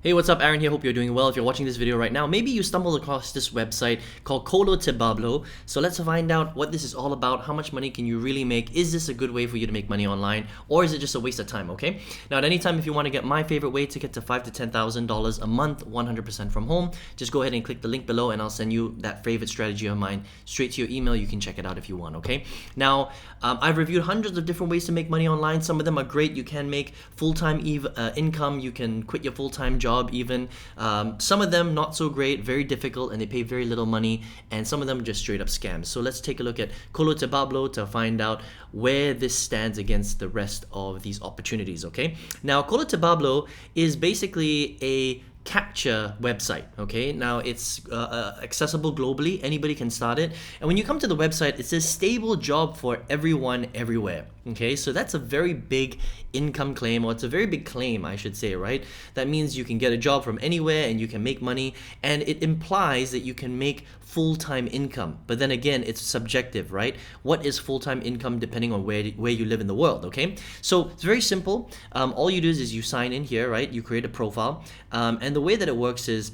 Hey, what's up? Aaron here. Hope you're doing well. If you're watching this video right now, maybe you stumbled across this website called Kolotibablo. So let's find out what this is all about. How much money can you really make? Is this a good way for you to make money online, or is it just a waste of time? Okay. Now, at any time, if you want to get my favorite way to get to $5,000 to $10,000 a month, 100% from home, just go ahead and click the link below, and I'll send you that favorite strategy of mine straight to your email. You can check it out if you want. Okay. Now, I've reviewed hundreds of different ways to make money online. Some of them are great. You can make full-time income. You can quit your full-time job even. Some of them not so great, very difficult, and they pay very little money, and some of them just straight up scams. So let's take a look at Kolotibablo to find out where this stands against the rest of these opportunities. Okay, now Kolotibablo is basically a Captcha website. Okay, now it's accessible globally. Anybody can start it, and when you come to the website, it says stable job for everyone everywhere. Okay, so that's a very big income claim, or it's a very big claim, I should say, right? That means you can get a job from anywhere and you can make money, and it implies that you can make full-time income. But then again, it's subjective, right? What is full-time income depending on where you live in the world? Okay, so it's very simple. All you do is you sign in here, right? You create a profile, and the way that it works is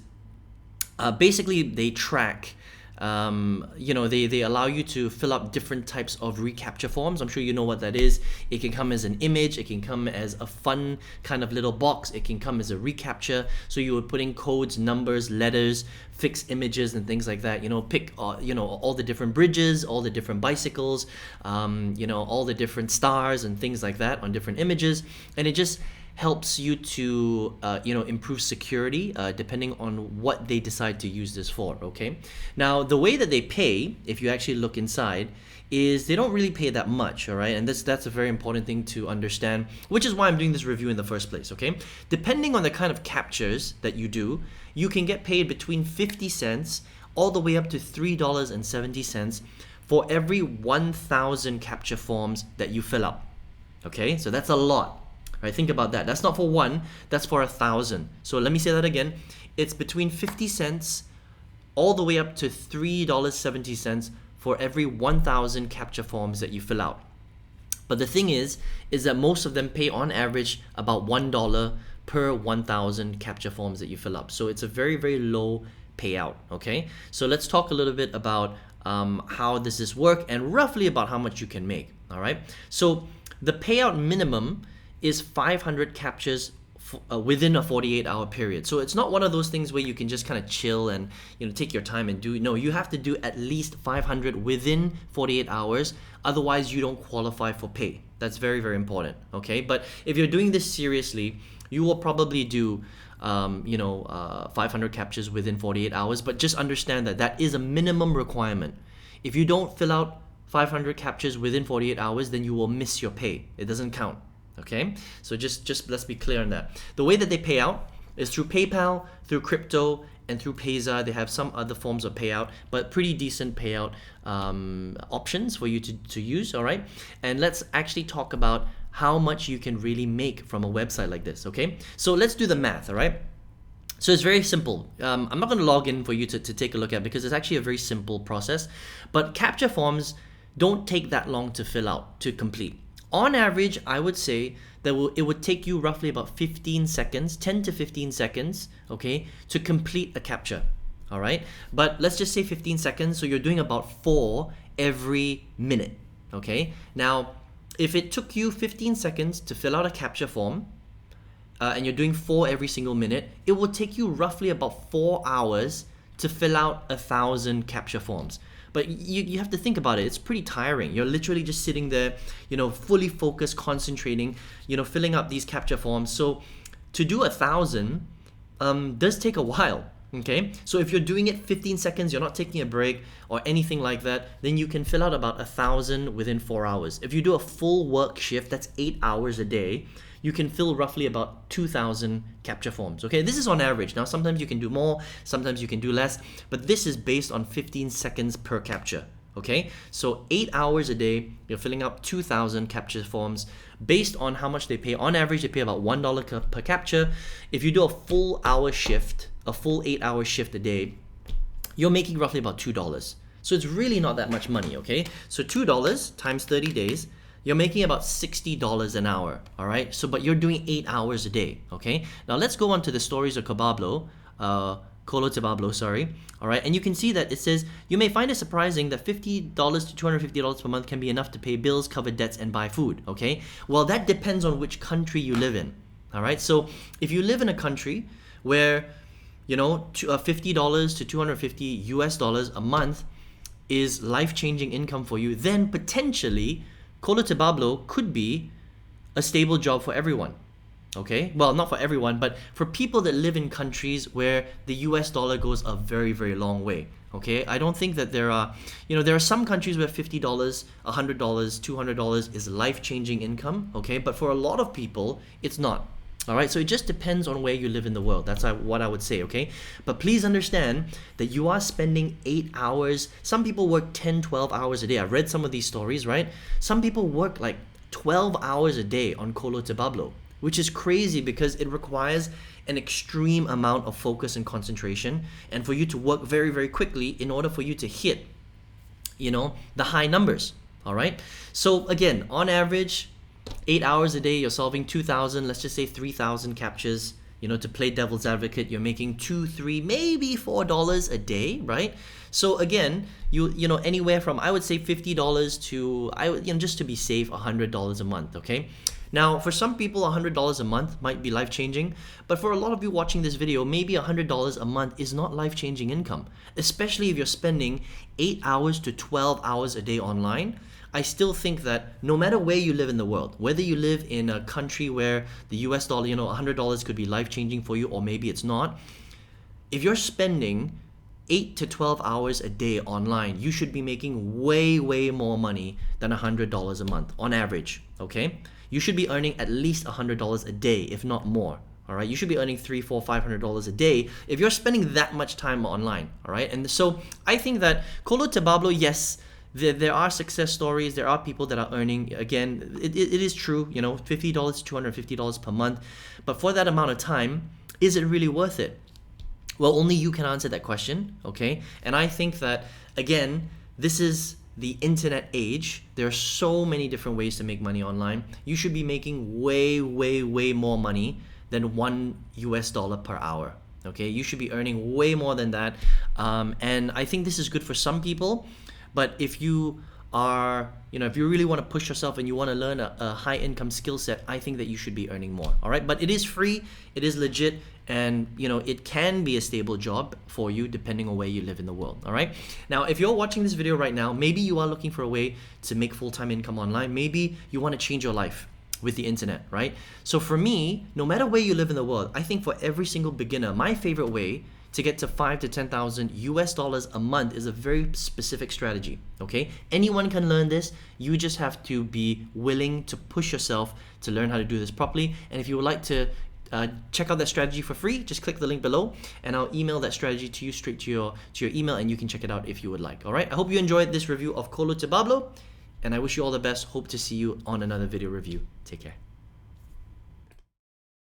basically they track. They allow you to fill up different types of reCAPTCHA forms. I'm sure you know what that is. It can come as an image. It can come as a fun kind of little box. It can come as a reCAPTCHA. So you would put in codes, numbers, letters, fix images, and things like that. Pick all the different bridges, all the different bicycles, all the different stars and things like that on different images, and it just helps you to improve security depending on what they decide to use this for. Okay, now the way that they pay, if you actually look inside, is they don't really pay that much. All right, and that's a very important thing to understand, which is why I'm doing this review in the first place. Okay, depending on the kind of captures that you do, you can get paid between 50 cents all the way up to $3.70 for every 1,000 captcha forms that you fill out. Okay, so that's a lot. Right, think about that. That's not for one, that's for 1,000. So let me say that again. It's between 50 cents all the way up to $3.70 for every 1,000 captcha forms that you fill out. But the thing is that most of them pay on average about $1 per 1,000 captcha forms that you fill up. So it's a very, very low payout. Okay, so let's talk a little bit about how does this work and roughly about how much you can make. All right, so the payout minimum is 500 captchas within a 48-hour period. So it's not one of those things where you can just kind of chill and take your time and do. No, you have to do at least 500 within 48 hours. Otherwise, you don't qualify for pay. That's very, very important. Okay, but if you're doing this seriously, you will probably do 500 captchas within 48 hours. But just understand that that is a minimum requirement. If you don't fill out 500 captchas within 48 hours, then you will miss your pay. It doesn't count. Okay, so just let's be clear on that. The way that they pay out is through PayPal, through crypto, and through Payza. They have some other forms of payout, but pretty decent payout options for you to use. All right, and let's actually talk about how much you can really make from a website like this. Okay, so let's do the math. All right. So it's very simple. I'm not going to log in for you to take a look at because it's actually a very simple process. But CAPTCHA forms don't take that long to fill out, to complete. On average, I would say that it would take you roughly about 15 seconds, 10 to 15 seconds, okay, to complete a CAPTCHA, all right? But let's just say 15 seconds, so you're doing about 4 every minute, okay? Now, if it took you 15 seconds to fill out a CAPTCHA form, and you're doing 4 every single minute, it would take you roughly about 4 hours to fill out 1,000 CAPTCHA forms. But you have to think about it. It's pretty tiring. You're literally just sitting there, fully focused, concentrating, filling up these CAPTCHA forms. So to do 1,000 does take a while. Okay, so if you're doing it 15 seconds, you're not taking a break or anything like that, then you can fill out about 1,000 within 4 hours. If you do a full work shift, that's 8 hours a day, you can fill roughly about 2,000 CAPTCHA forms. Okay, this is on average. Now, sometimes you can do more, sometimes you can do less, but this is based on 15 seconds per CAPTCHA. Okay, so 8 hours a day, you're filling out 2,000 CAPTCHA forms based on how much they pay. On average, they pay about $1 per CAPTCHA. If you do a full hour shift, a full 8-hour shift a day, you're making roughly about $2. So it's really not that much money, okay? So $2 times 30 days, you're making about $60 an hour, all right? So, but you're doing 8 hours a day, okay? Now let's go on to the stories of Kolotibablo, sorry, all right? And you can see that it says, you may find it surprising that $50 to $250 per month can be enough to pay bills, cover debts, and buy food, okay? Well, that depends on which country you live in, all right? So if you live in a country where, you know, $50 to $250 a month is life-changing income for you, then potentially Kolotibablo could be a stable job for everyone. Okay, well, not for everyone, but for people that live in countries where the US dollar goes a very, very long way. Okay, I don't think that there are, you know, there are some countries where $50, $100, $200 is life-changing income. Okay, but for a lot of people, it's not. All right, so it just depends on where you live in the world. That's what I would say, okay? But please understand that you are spending 8 hours. Some people work 10, 12 hours a day. I've read some of these stories, right? Some people work like 12 hours a day on Kolotibablo, which is crazy because it requires an extreme amount of focus and concentration, and for you to work very, very quickly in order for you to hit, you know, the high numbers, all right? So again, on average, 8 hours a day, you're solving 2,000, let's just say 3,000 captchas. You know, to play devil's advocate, you're making $2, $3, maybe $4 a day, right? So again, you know, anywhere from, I would say $50 to, you know, just to be safe, $100 a month, okay? Now, for some people, $100 a month might be life-changing, but for a lot of you watching this video, maybe $100 a month is not life-changing income, especially if you're spending 8 hours to 12 hours a day online. I still think that no matter where you live in the world, whether you live in a country where the US dollar, you know, $100 could be life-changing for you, or maybe it's not, if you're spending 8 to 12 hours a day online, you should be making way, way more money than $100 a month on average, okay? You should be earning at least $100 a day, if not more. All right, you should be earning $300, $400, $500 a day if you're spending that much time online. All right, and so I think that Kolotibablo, yes, there are success stories. There are people that are earning. Again, it is true. You know, $50 to $250 per month, but for that amount of time, is it really worth it? Well, only you can answer that question. Okay, and I think that again, this is the internet age. There are so many different ways to make money online. You should be making way, way, way more money than $1 per hour. Okay, you should be earning way more than that, and I think this is good for some people. But if you are, you know, if you really want to push yourself and you want to learn a high income skill set, I think that you should be earning more. All right, but it is free, it is legit, and you know, it can be a stable job for you depending on where you live in the world. All right, now if you're watching this video right now, maybe you are looking for a way to make full-time income online. Maybe you want to change your life with the internet, right? So for me, no matter where you live in the world, I think for every single beginner, my favorite way to get to $5,000 to $10,000 a month is a very specific strategy, okay? Anyone can learn this. You just have to be willing to push yourself to learn how to do this properly. And if you would like to check out that strategy for free, just click the link below and I'll email that strategy to you straight to your email, and you can check it out if you would like. All right, I hope you enjoyed this review of Kolotibablo, and I wish you all the best. Hope to see you on another video review. Take care.